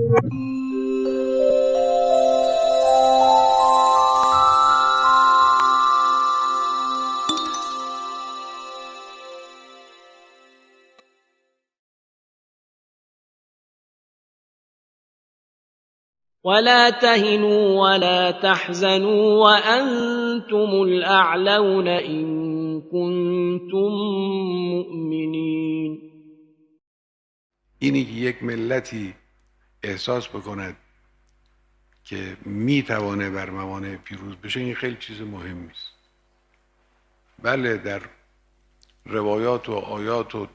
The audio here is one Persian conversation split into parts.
ولا تهنوا ولا تحزنوا وأنتم الأعلون إن كنتم مؤمنین. اینی که یک ملتی احساس بکند که میتوانه بر موانع پیروز بشه، این خیلی چیز مهمی است. بله، در روایات و آیات و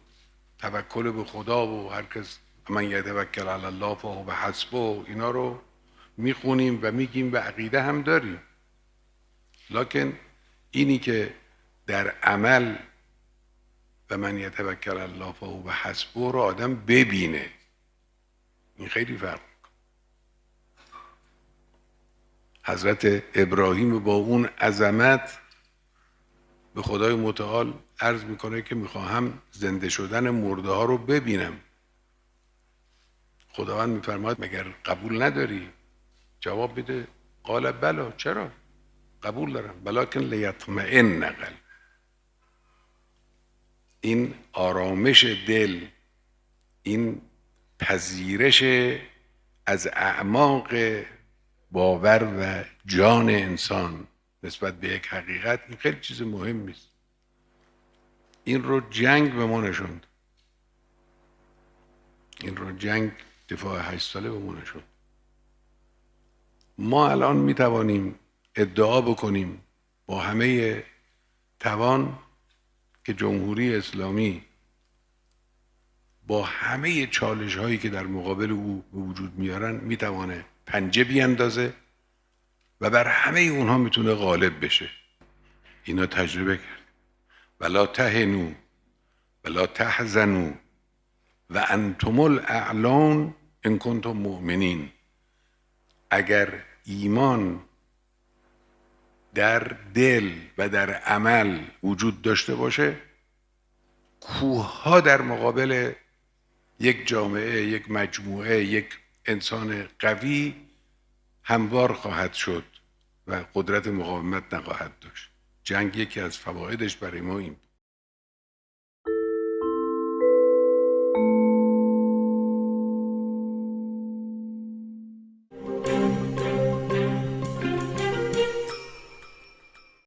توکل به خدا و هر کس من یتوکل علی الله فهو حسبه و اینا رو میخونیم و میگیم و عقیده هم داریم، لکن اینی که در عمل و من یتوکل علی الله فهو حسبه رو آدم ببینه، این خیلی فرق میکنه. حضرت ابراهیم با اون عظمت به خدای متعال عرض میکنه که میخواهم زنده شدن مرده ها رو ببینم. خداوند میفرماید مگر قبول نداری؟ جواب بده قال بلا، چرا؟ قبول دارم، ولکن لیطمئن قلب. این آرامش دل، این پذیرش از اعماق باور و جان انسان نسبت به یک حقیقت، این خیلی چیز مهمی است. این رو جنگ به ما نشوند، این رو جنگ دفاع 8 ساله به ما نشوند. ما الان می توانیم ادعا بکنیم با همه توان که جمهوری اسلامی با همه چالش هایی که در مقابل او به وجود میارن میتوانه پنجه بیاندازه و بر همه اونها میتونه غالب بشه. اینا تجربه کرد. ولا تهنوا ولا تحزنوا و انتم الاعلون ان کنتم مؤمنین. اگر ایمان در دل و در عمل وجود داشته باشه، کوه‌ها در مقابل یک جامعه، یک مجموعه، یک انسان قوی هموار خواهد شد و قدرت مقاومت نخواهد داشت. جنگ یکی از فوایدش برای ما این